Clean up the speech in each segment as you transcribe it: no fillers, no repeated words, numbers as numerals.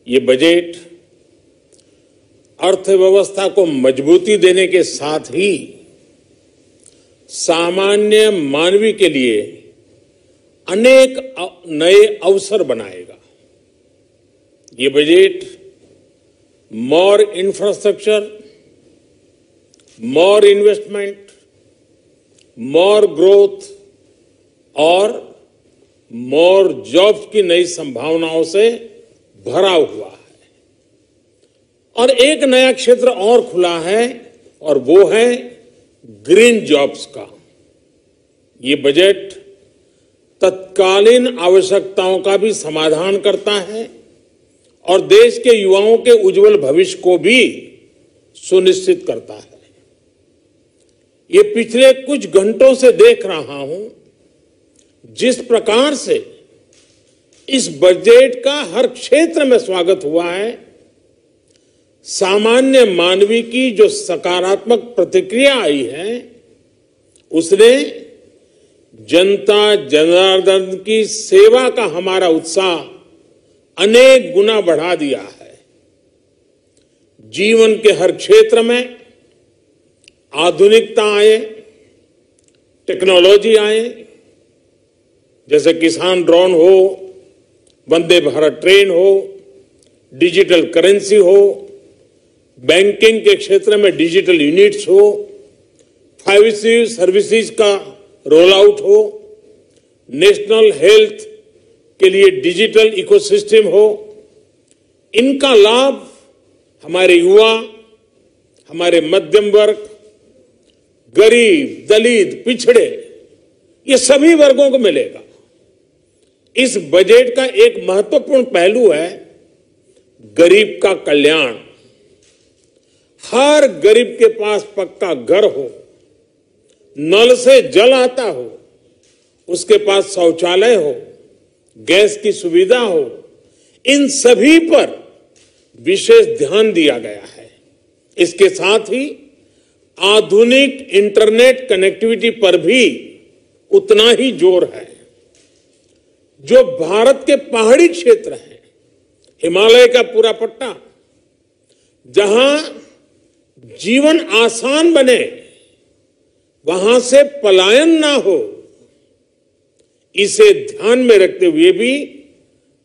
ये बजट अर्थव्यवस्था को मजबूती देने के साथ ही सामान्य मानवी के लिए अनेक नए अवसर बनाएगा। ये बजट मोर इंफ्रास्ट्रक्चर, मोर इन्वेस्टमेंट, मोर ग्रोथ और मोर जॉब्स की नई संभावनाओं से भरा हुआ है। और एक नया क्षेत्र और खुला है और वो है ग्रीन जॉब्स का। ये बजट तत्कालीन आवश्यकताओं का भी समाधान करता है और देश के युवाओं के उज्जवल भविष्य को भी सुनिश्चित करता है। ये पिछले कुछ घंटों से देख रहा हूं जिस प्रकार से इस बजट का हर क्षेत्र में स्वागत हुआ है। सामान्य मानवी की जो सकारात्मक प्रतिक्रिया आई है उसने जनता जनार्दन की सेवा का हमारा उत्साह अनेक गुना बढ़ा दिया है। जीवन के हर क्षेत्र में आधुनिकता आए, टेक्नोलॉजी आए, जैसे किसान ड्रोन हो, वंदे भारत ट्रेन हो, डिजिटल करेंसी हो, बैंकिंग के क्षेत्र में डिजिटल यूनिट्स हो, 5G सर्विसेज का रोल आउट हो, नेशनल हेल्थ के लिए डिजिटल इकोसिस्टम हो। इनका लाभ हमारे युवा, हमारे मध्यम वर्ग, गरीब, दलित, पिछड़े, ये सभी वर्गों को मिलेगा। इस बजट का एक महत्वपूर्ण पहलू है गरीब का कल्याण। हर गरीब के पास पक्का घर हो, नल से जल आता हो, उसके पास शौचालय हो, गैस की सुविधा हो, इन सभी पर विशेष ध्यान दिया गया है। इसके साथ ही आधुनिक इंटरनेट कनेक्टिविटी पर भी उतना ही जोर है। जो भारत के पहाड़ी क्षेत्र हैं, हिमालय का पूरा पट्टा, जहां जीवन आसान बने, वहां से पलायन ना हो, इसे ध्यान में रखते हुए भी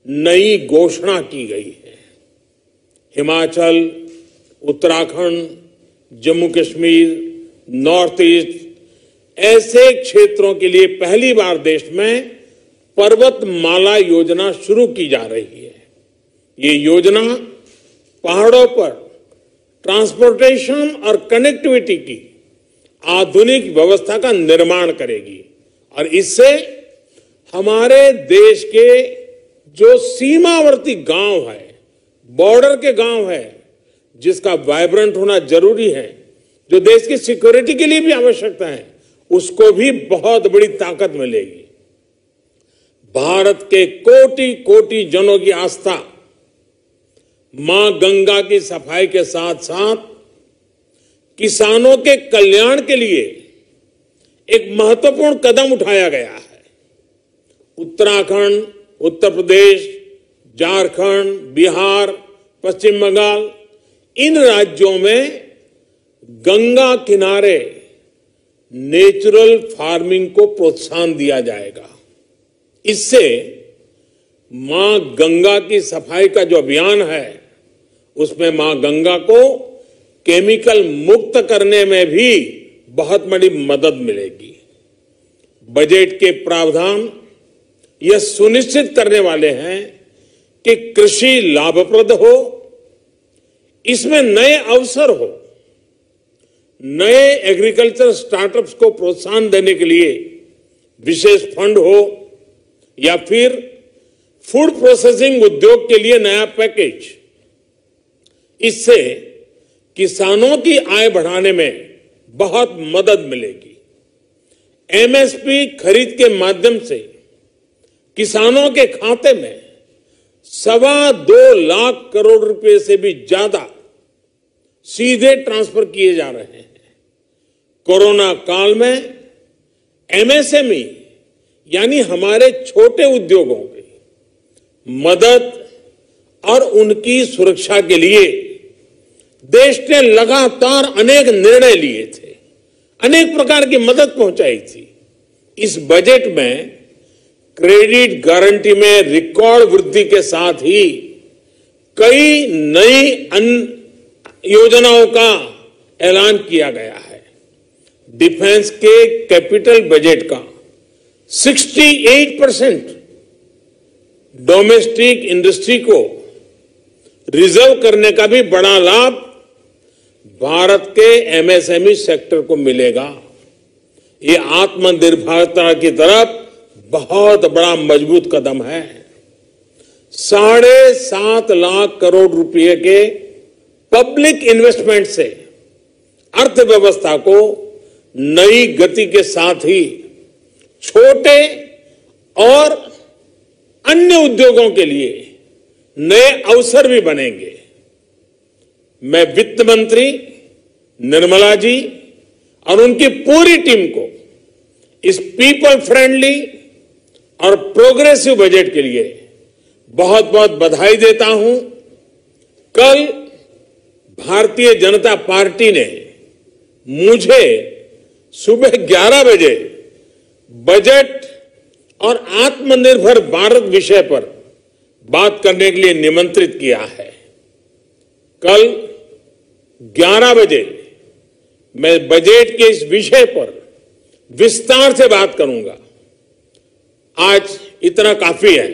नई घोषणा की गई है। हिमाचल, उत्तराखंड, जम्मू कश्मीर, नॉर्थ ईस्ट ऐसे क्षेत्रों के लिए पहली बार देश में पर्वतमाला योजना शुरू की जा रही है। ये योजना पहाड़ों पर ट्रांसपोर्टेशन और कनेक्टिविटी की आधुनिक व्यवस्था का निर्माण करेगी और इससे हमारे देश के जो सीमावर्ती गांव है, बॉर्डर के गांव है, जिसका वाइब्रेंट होना जरूरी है, जो देश की सिक्योरिटी के लिए भी आवश्यकता है, उसको भी बहुत बड़ी ताकत मिलेगी। भारत के कोटि कोटि जनों की आस्था मां गंगा की सफाई के साथ साथ किसानों के कल्याण के लिए एक महत्वपूर्ण कदम उठाया गया है। उत्तराखंड, उत्तर प्रदेश, झारखंड, बिहार, पश्चिम बंगाल, इन राज्यों में गंगा किनारे नेचुरल फार्मिंग को प्रोत्साहन दिया जाएगा। इससे मां गंगा की सफाई का जो अभियान है, उसमें मां गंगा को केमिकल मुक्त करने में भी बहुत बड़ी मदद मिलेगी। बजट के प्रावधान यह सुनिश्चित करने वाले हैं कि कृषि लाभप्रद हो, इसमें नए अवसर हो, नए एग्रीकल्चर स्टार्टअप्स को प्रोत्साहन देने के लिए विशेष फंड हो या फिर फूड प्रोसेसिंग उद्योग के लिए नया पैकेज। इससे किसानों की आय बढ़ाने में बहुत मदद मिलेगी। एमएसपी खरीद के माध्यम से किसानों के खाते में 2.25 लाख करोड़ रुपए से भी ज्यादा सीधे ट्रांसफर किए जा रहे हैं। कोरोना काल में एमएसएमई यानी हमारे छोटे उद्योगों की मदद और उनकी सुरक्षा के लिए देश ने लगातार अनेक निर्णय लिए थे, अनेक प्रकार की मदद पहुंचाई थी। इस बजट में क्रेडिट गारंटी में रिकॉर्ड वृद्धि के साथ ही कई नई योजनाओं का ऐलान किया गया है। डिफेंस के कैपिटल बजट का 68% डोमेस्टिक इंडस्ट्री को रिजर्व करने का भी बड़ा लाभ भारत के एमएसएमई सेक्टर को मिलेगा। ये आत्मनिर्भरता की तरफ बहुत बड़ा मजबूत कदम है। 7.5 लाख करोड़ रुपए के पब्लिक इन्वेस्टमेंट से अर्थव्यवस्था को नई गति के साथ ही छोटे और अन्य उद्योगों के लिए नए अवसर भी बनेंगे। मैं वित्त मंत्री निर्मला जी और उनकी पूरी टीम को इस पीपल फ्रेंडली और प्रोग्रेसिव बजट के लिए बहुत बहुत बधाई देता हूं। कल भारतीय जनता पार्टी ने मुझे सुबह 11 बजे बजट और आत्मनिर्भर भारत विषय पर बात करने के लिए निमंत्रित किया है। कल 11 बजे मैं बजट के इस विषय पर विस्तार से बात करूंगा। आज इतना काफी है।